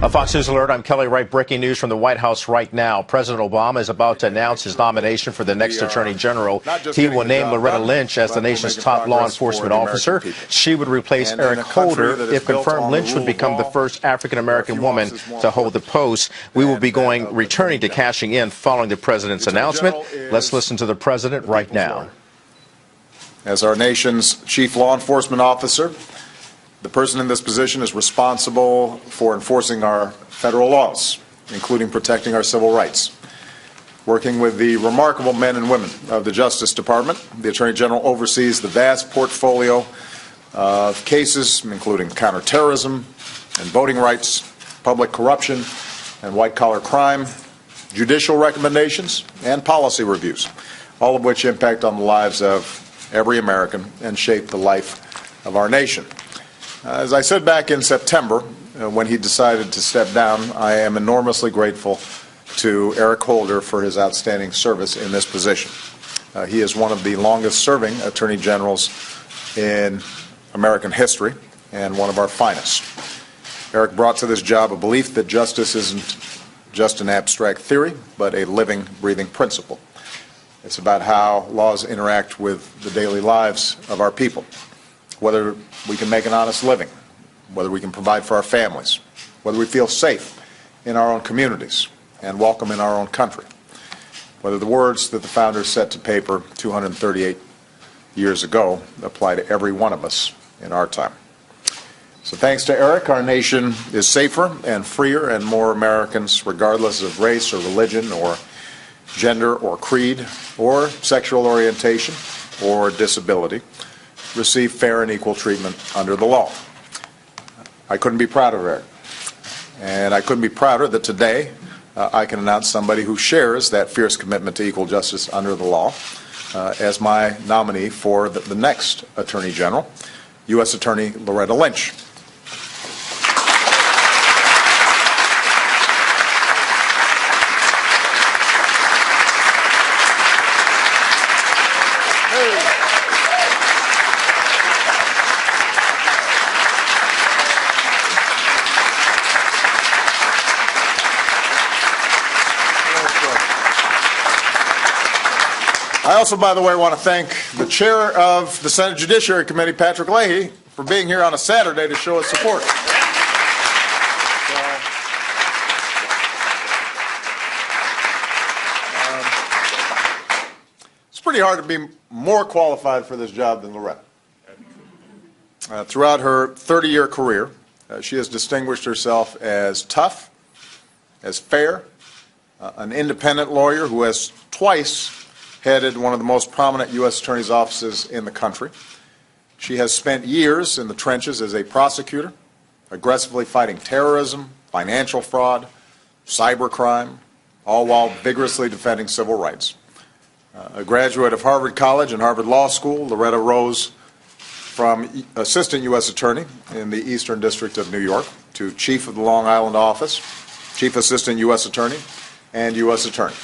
Fox News Alert, I'm Kelly Wright. Breaking news from the White House right now. President Obama is about to announce his nomination for the next Attorney General. He will name Loretta Lynch as the nation's top law enforcement officer. She would replace Eric Holder. If confirmed, Lynch would become the first African-American woman to hold the post. We will be returning to cashing in following the president's announcement. Let's listen to the president right now. As our nation's chief law enforcement officer, the person in this position is responsible for enforcing our federal laws, including protecting our civil rights. Working with the remarkable men and women of the Justice Department, the Attorney General oversees the vast portfolio of cases, including counterterrorism and voting rights, public corruption and white-collar crime, judicial recommendations, and policy reviews, all of which impact on the lives of every American and shape the life of our nation. As I said back in September, when he decided to step down, I am enormously grateful to Eric Holder for his outstanding service in this position. He is one of the longest-serving attorney generals in American history and one of our finest. Eric brought to this job a belief that justice isn't just an abstract theory, but a living, breathing principle. It's about how laws interact with the daily lives of our people, whether we can make an honest living, whether we can provide for our families, whether we feel safe in our own communities and welcome in our own country, whether the words that the founders set to paper 238 years ago apply to every one of us in our time. So thanks to Eric, our nation is safer and freer, and more Americans, regardless of race or religion or gender or creed or sexual orientation or disability, receive fair and equal treatment under the law. I couldn't be prouder of Eric. And I couldn't be prouder that today I can announce somebody who shares that fierce commitment to equal justice under the law as my nominee for the next Attorney General, U.S. Attorney Loretta Lynch. I also, by the way, want to thank the chair of the Senate Judiciary Committee, Patrick Leahy, for being here on a Saturday to show his support. It's pretty hard to be more qualified for this job than Loretta. Throughout her 30-year career, she has distinguished herself as tough, as fair, an independent lawyer who has twice headed one of the most prominent U.S. attorney's offices in the country. She has spent years in the trenches as a prosecutor, aggressively fighting terrorism, financial fraud, cybercrime, all while vigorously defending civil rights. A graduate of Harvard College and Harvard Law School, Loretta rose from assistant U.S. attorney in the Eastern District of New York to chief of the Long Island office, chief assistant U.S. attorney, and U.S. attorney.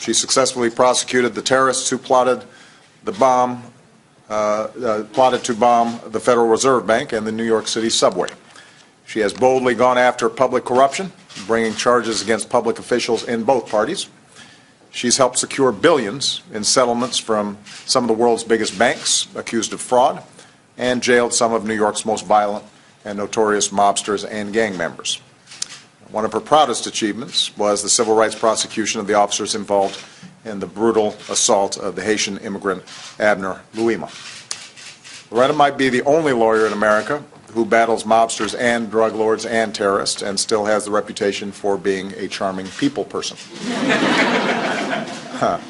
She successfully prosecuted the terrorists who plotted to bomb the Federal Reserve Bank and the New York City subway. She has boldly gone after public corruption, bringing charges against public officials in both parties. She's helped secure billions in settlements from some of the world's biggest banks accused of fraud, and jailed some of New York's most violent and notorious mobsters and gang members. One of her proudest achievements was the civil rights prosecution of the officers involved in the brutal assault of the Haitian immigrant Abner Louima. Loretta might be the only lawyer in America who battles mobsters and drug lords and terrorists and still has the reputation for being a charming people person. And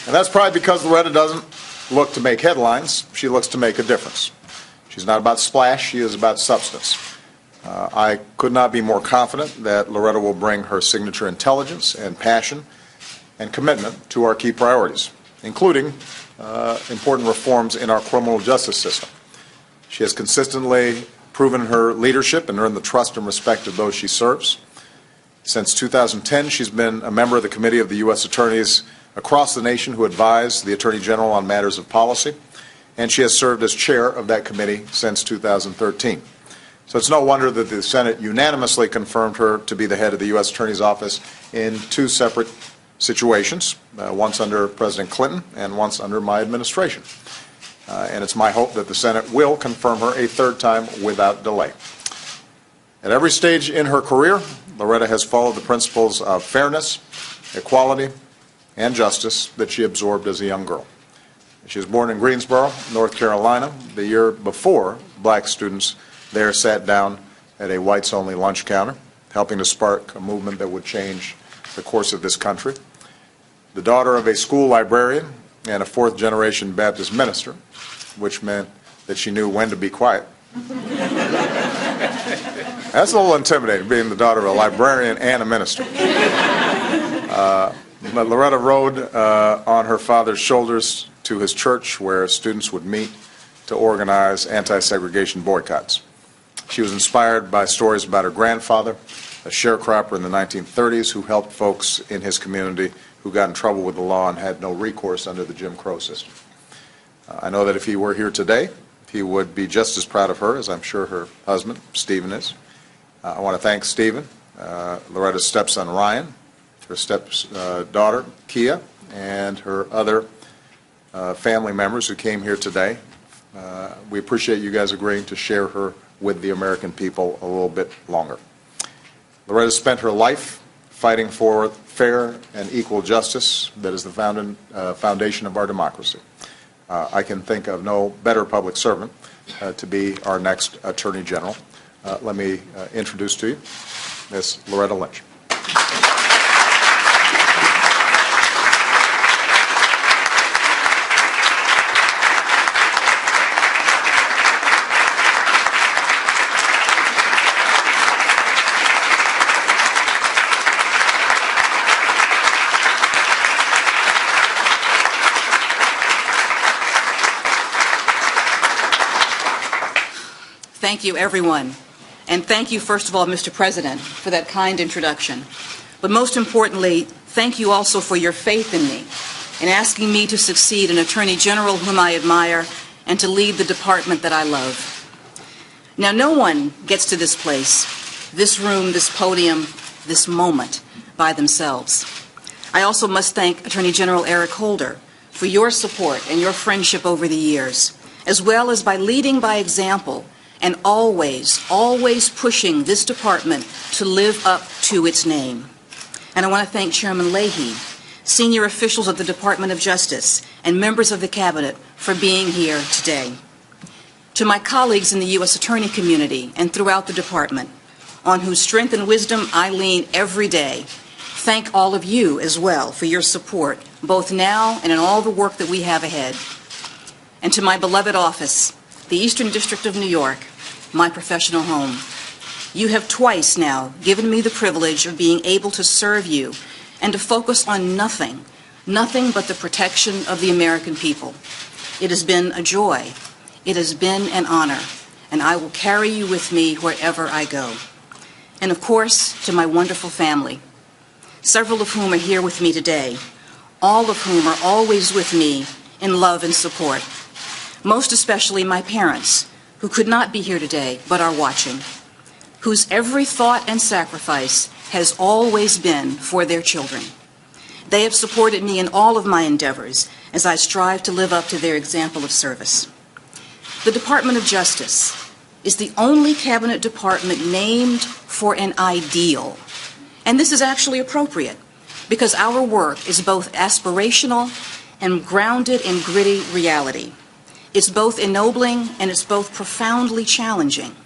that's probably because Loretta doesn't look to make headlines. She looks to make a difference. She's not about splash. She is about substance. I could not be more confident that Loretta will bring her signature intelligence and passion and commitment to our key priorities, including important reforms in our criminal justice system. She has consistently proven her leadership and earned the trust and respect of those she serves. Since 2010, she's been a member of the Committee of the U.S. Attorneys across the nation who advise the Attorney General on matters of policy, and she has served as chair of that committee since 2013. So it's no wonder that the Senate unanimously confirmed her to be the head of the U.S. Attorney's Office in two separate situations, once under President Clinton and once under my administration. And it's my hope that the Senate will confirm her a third time without delay. At every stage in her career, Loretta has followed the principles of fairness, equality, and justice that she absorbed as a young girl. She was born in Greensboro, North Carolina, the year before black students there sat down at a whites-only lunch counter, helping to spark a movement that would change the course of this country. The daughter of a school librarian and a fourth-generation Baptist minister, which meant that she knew when to be quiet. That's a little intimidating, being the daughter of a librarian and a minister. But Loretta rode on her father's shoulders to his church, where students would meet to organize anti-segregation boycotts. She was inspired by stories about her grandfather, a sharecropper in the 1930s who helped folks in his community who got in trouble with the law and had no recourse under the Jim Crow system. I know that if he were here today, he would be just as proud of her as I'm sure her husband, Stephen, is. I want to thank Stephen, Loretta's stepson, Ryan, her stepdaughter, Kia, and her other family members who came here today. We appreciate you guys agreeing to share her with the American people a little bit longer. Loretta spent her life fighting for fair and equal justice that is the foundation of our democracy. I can think of no better public servant to be our next Attorney General. Let me introduce to you Ms. Loretta Lynch. Thank you, everyone. And thank you, first of all, Mr. President, for that kind introduction. But most importantly, thank you also for your faith in me in asking me to succeed an Attorney General whom I admire and to lead the department that I love. Now, no one gets to this place, this room, this podium, this moment by themselves. I also must thank Attorney General Eric Holder for your support and your friendship over the years, as well as by leading by example and always pushing this department to live up to its name. And I want to thank Chairman Leahy, senior officials of the Department of Justice, and members of the Cabinet for being here today. To my colleagues in the U.S. Attorney community and throughout the department, on whose strength and wisdom I lean every day, thank all of you as well for your support, both now and in all the work that we have ahead. And to my beloved office, the Eastern District of New York, my professional home. You have twice now given me the privilege of being able to serve you and to focus on nothing but the protection of the American people. It has been a joy. It has been an honor, and I will carry you with me wherever I go. And of course, to my wonderful family, several of whom are here with me today, all of whom are always with me in love and support. Most especially my parents, who could not be here today but are watching, whose every thought and sacrifice has always been for their children. They have supported me in all of my endeavors as I strive to live up to their example of service. The Department of Justice is the only cabinet department named for an ideal. And this is actually appropriate because our work is both aspirational and grounded in gritty reality. It's both ennobling and it's both profoundly challenging.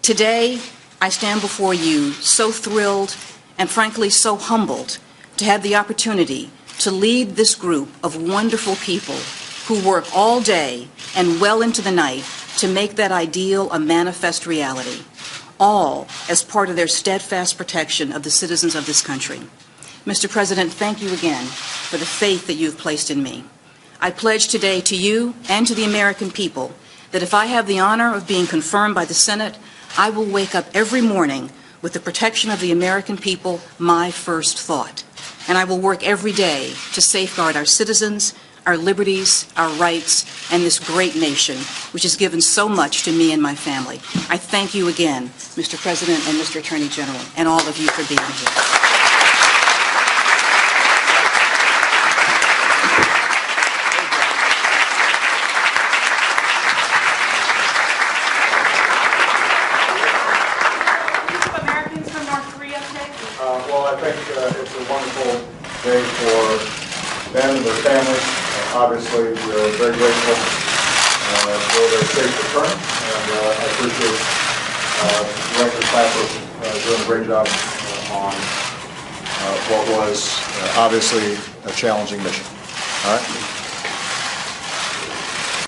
Today, I stand before you so thrilled and frankly so humbled to have the opportunity to lead this group of wonderful people who work all day and well into the night to make that ideal a manifest reality, all as part of their steadfast protection of the citizens of this country. Mr. President, thank you again for the faith that you've placed in me. I pledge today to you and to the American people that if I have the honor of being confirmed by the Senate, I will wake up every morning with the protection of the American people my first thought. And I will work every day to safeguard our citizens, our liberties, our rights, and this great nation, which has given so much to me and my family. I thank you again, Mr. President and Mr. Attorney General, and all of you for being here. Well, I think it's a wonderful day for them and their families. Obviously, we're very grateful for their safe return, and I appreciate Director Clapper doing a great job on what was obviously a challenging mission. All right.